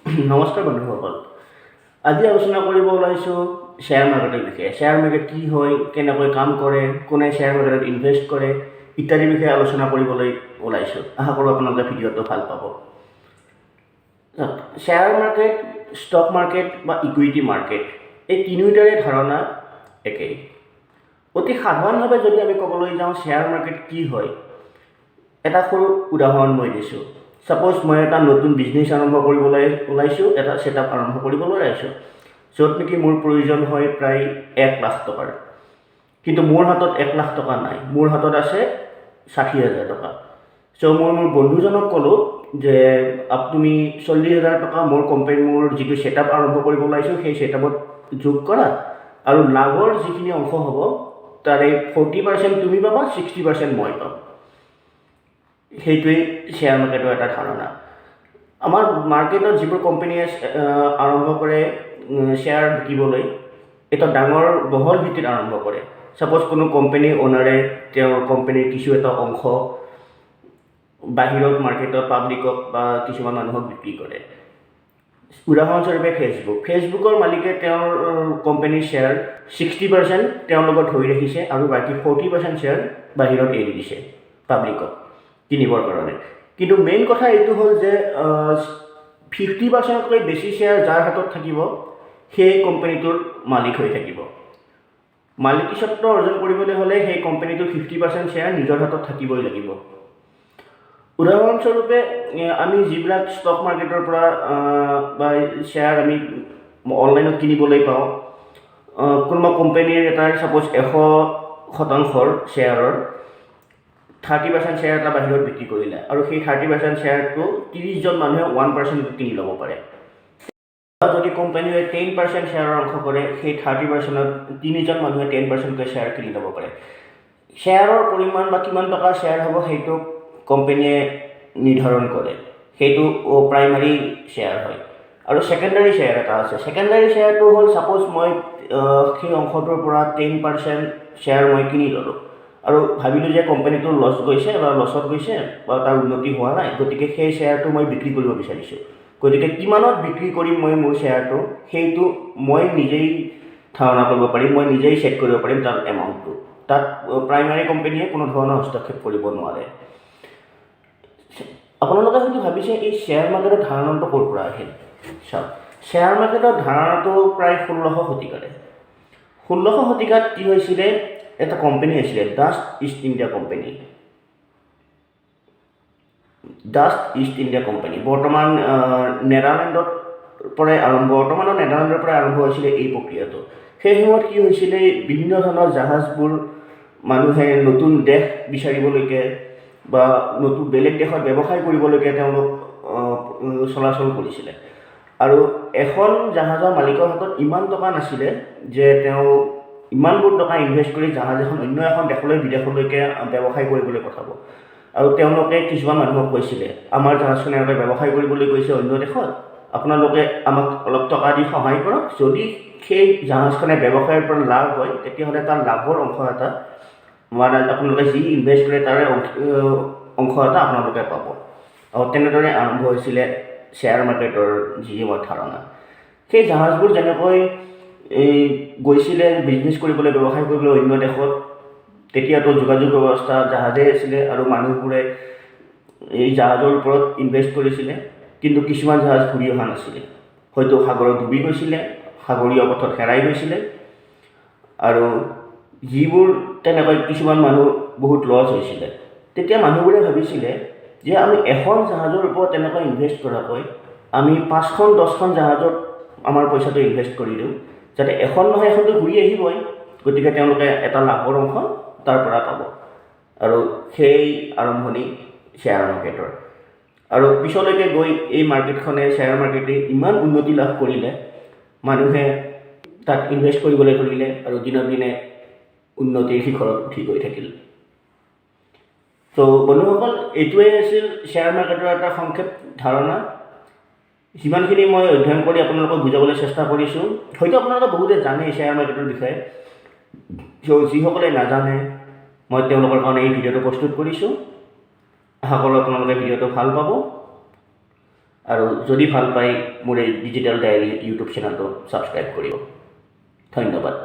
নমস্কাৰ বন্ধুসকল। আজি আলোচনা কৰিব ওলাইছোঁ শ্বেয়াৰ মাৰ্কেটৰ বিষয়ে। শ্বেয়াৰ মাৰ্কেট কি হয়, কেনেকৈ কাম কৰে, কোনে শ্বেয়াৰ মাৰ্কেটত ইনভেষ্ট কৰে ইত্যাদিৰ বিষয়ে আলোচনা কৰিবলৈ ওলাইছোঁ। আশা কৰোঁ আপোনালোকে ভিডিঅ'টো ভাল পাব। শ্বেয়াৰ মাৰ্কেট, ষ্টক মাৰ্কেট বা ইকুইটি মাৰ্কেট এই তিনিওটাৰে ধাৰণা একেই। অতি সাধাৰণভাৱে যদি আমি ক'বলৈ যাওঁ শ্বেয়াৰ মাৰ্কেট কি হয়, এটা সৰু উদাহৰণ মই দিছোঁ। ছাপ'জ মই এটা নতুন বিজনেছ আৰম্ভ কৰিবলৈ ওলাইছোঁ, এটা ছেটআপ আৰম্ভ কৰিবলৈ ওলাইছোঁ, য'ত নেকি মোৰ প্ৰয়োজন হয় প্ৰায় 1 লাখ টকাৰ। কিন্তু মোৰ হাতত 1 লাখ টকা নাই, মোৰ হাতত আছে 60,000 টকা। চ' মই মোৰ বন্ধুজনক ক'লোঁ যে তুমি 40,000 টকা মোৰ যিটো ছেটআপ আৰম্ভ কৰিব ওলাইছোঁ সেই ছেটআপত যোগ কৰা, আৰু লাভৰ যিখিনি অংশ হ'ব তাৰে 40% তুমি পাবা, 60% মই পাম। সেইটোৱেই শ্বেয়াৰ মাৰ্কেটৰ এটা ধাৰণা। আমাৰ মাৰ্কেটত যিবোৰ কোম্পানীয়ে আৰম্ভ কৰে শ্বেয়াৰ বিকিবলৈ, এটা ডাঙৰ বহল ভিত্তিত আৰম্ভ কৰে। ছাপ'জ কোনো কোম্পানীৰ অ'নাৰে তেওঁৰ কোম্পানীৰ কিছু এটা অংশ বাহিৰত মাৰ্কেটত পাব্লিকক বা কিছুমান মানুহক বিক্ৰী কৰে। উদাহৰণস্বৰূপে ফেচবুকৰ মালিকে তেওঁৰ কোম্পানীৰ শ্বেয়াৰ 60% তেওঁৰ লগত ধৰি ৰাখিছে আৰু বাকী 40% শ্বেয়াৰ বাহিৰত এৰি দিছে পাব্লিকক কিনিবৰ কাৰণে। কিন্তু মেইন কথা এইটো হ'ল যে 50%তকৈ বেছি শ্বেয়াৰ যাৰ হাতত থাকিব সেই কোম্পানীটোৰ মালিক হৈ থাকিব। মালিকীস্বত্ব অৰ্জন কৰিবলৈ হ'লে সেই কোম্পানীটোৰ 50% শ্বেয়াৰ নিজৰ হাতত থাকিবই লাগিব। উদাহৰণস্বৰূপে আমি যিবিলাক ষ্টক মাৰ্কেটৰ পৰা বা শ্বেয়াৰ আমি অনলাইনত কিনিবলৈ পাওঁ, কোনোবা কোম্পানীৰ এটাৰ ছাপ'জ 100% শ্বেয়াৰৰ 30% শ্বেয়াৰ এটা বাহিৰত বিক্ৰী কৰিলে, আৰু সেই 30% শ্বেয়াৰটো 30জন মানুহে 1% কিনি ল'ব পাৰে। যদি কোম্পানীয়ে 10% শ্বেয়াৰৰ অংশ কৰে, সেই 30%ত 3জন মানুহে 10%কৈ শ্বেয়াৰ কিনি ল'ব পাৰে। শ্বেয়াৰৰ পৰিমাণ বা কিমান টকাৰ শ্বেয়াৰ হ'ব সেইটো কোম্পানীয়ে নিৰ্ধাৰণ কৰে। সেইটো প্ৰাইমাৰী শ্বেয়াৰ হয়। আৰু ছেকেণ্ডাৰী শ্বেয়াৰ এটা আছে। ছেকেণ্ডাৰী শ্বেয়াৰটো হ'ল ছাপ'জ মই সেই অংশটোৰ পৰা 10% শ্বেয়াৰ মই কিনি ল'লোঁ, আৰু ভাবিলোঁ যে কোম্পানীটোৰ লছ গৈছে বা লছত গৈছে বা তাৰ উন্নতি হোৱা নাই, গতিকে সেই শ্বেয়াৰটো মই বিক্ৰী কৰিব বিচাৰিছোঁ। গতিকে কিমানত বিক্ৰী কৰিম মই মোৰ শ্বেয়াৰটো, সেইটো মই নিজেই ধাৰণা কৰিব পাৰিম, মই নিজেই ছেট কৰিব পাৰিম তাৰ এমাউণ্টটো। তাত প্ৰাইমাৰী কোম্পানীয়ে কোনো ধৰণৰ হস্তক্ষেপ কৰিব নোৱাৰে। আপোনালোকে হয়তো ভাবিছে এই শ্বেয়াৰ মাৰ্কেটৰ ধাৰণাটো ক'ৰ পৰা আহিল। চাওক, শ্বেয়াৰ মাৰ্কেটৰ ধাৰণাটো প্ৰায় 16শ শতিকাৰে। 16শ শতিকাত কি হৈছিলে, এটা কোম্পানী আছিলে dust east India company. Dust east India company বৰ্তমানৰ নেদাৰলেণ্ডৰ পৰাই আৰম্ভ হৈছিলে এই প্ৰক্ৰিয়াটো। সেই সময়ত কি হৈছিলে, বিভিন্ন ধৰণৰ জাহাজবোৰ মানুহে নতুন দেশ বিচাৰিবলৈকে বা নতুন বেলেগ দেশত ব্যৱসায় কৰিবলৈকে তেওঁলোক চলাচল কৰিছিলে। আৰু এখন জাহাজৰ মালিকৰ হাতত ইমান টকা নাছিলে যে তেওঁ ইমানবোৰ টকা ইনভেষ্ট কৰি জাহাজ এখন অন্য এখন দেশলৈ বিদেশলৈকে ব্যৱসায় কৰিবলৈ পঠাব। আৰু তেওঁলোকে কিছুমান মানুহক কৈছিলে, আমাৰ জাহাজখনে এনেকৈ ব্যৱসায় কৰিবলৈ গৈছে অন্য দেশত, আপোনালোকে আমাক অলপ টকা দি সহায় কৰক, যদি সেই জাহাজখনে ব্যৱসায়ৰ পৰা লাভ হয় তেতিয়াহ'লে তাৰ লাভৰ অংশ এটা মানে আপোনালোকে যি ইনভেষ্ট কৰে তাৰে অংশ এটা আপোনালোকে পাব। আৰু তেনেদৰে আৰম্ভ হৈছিলে শ্বেয়াৰ মাৰ্কেটৰ যি ধাৰণা। সেই জাহাজবোৰ যেনেকৈ গৈছিলে বিজনেছ কৰিবলৈ, ব্যৱসায় কৰিবলৈ অন্য দেশত, তেতিয়াতো যোগাযোগ ব্যৱস্থা জাহাজেই আছিলে আৰু মানুহবোৰে এই জাহাজৰ ওপৰত ইনভেষ্ট কৰিছিলে। কিন্তু কিছুমান জাহাজ ঘূৰি অহা নাছিলে, হয়তো সাগৰত ডুবি গৈছিলে, সাগৰীয় পথত হেৰাই গৈছিলে, আৰু যিবোৰ তেনেকৈ কিছুমান মানুহ বহুত লছ হৈছিলে। তেতিয়া মানুহবোৰে ভাবিছিলে যে আমি এখন জাহাজৰ ওপৰত তেনেকৈ ইনভেষ্ট কৰাকৈ আমি 5খন-10খন জাহাজত আমাৰ পইচাটো ইনভেষ্ট কৰি দিওঁ, যাতে এখন নহয় এখনটো ঘূৰি আহিবই, গতিকে তেওঁলোকে এটা লাভৰ অংশ তাৰ পৰা পাব। আৰু সেই আৰম্ভণি শ্বেয়াৰ মাৰ্কেটৰ। আৰু পিছলৈকে গৈ এই মাৰ্কেটখনে, শ্বেয়াৰ মাৰ্কেটে ইমান উন্নতি লাভ কৰিলে, মানুহে তাত ইনভেষ্ট কৰিবলৈ ধৰিলে আৰু দিনক দিনে উন্নতিৰ শিখৰত উঠি গৈ থাকিল। তো বন্ধুসকল, এইটোৱেই আছিল শ্বেয়াৰ মাৰ্কেটৰ এটা সংক্ষেপ ধাৰণা। যিমানখিনি মই অধ্যয়ন কৰি আপোনালোকক বুজাবলৈ চেষ্টা কৰিছোঁ, হয়তো আপোনালোকে বহুতে জানে শ্বেয়াৰ মাৰ্কেটৰ বিষয়ে, যিসকলে নাজানে মই তেওঁলোকৰ কাৰণে এই ভিডিঅ'টো প্ৰস্তুত কৰিছোঁ। আশা কৰোঁ আপোনালোকে ভিডিঅ'টো ভাল পাব। আৰু যদি ভাল পায় মোৰ এই ডিজিটেল ডায়েৰী ইউটিউব চেনেলটো ছাবস্ক্ৰাইব কৰিব। ধন্যবাদ।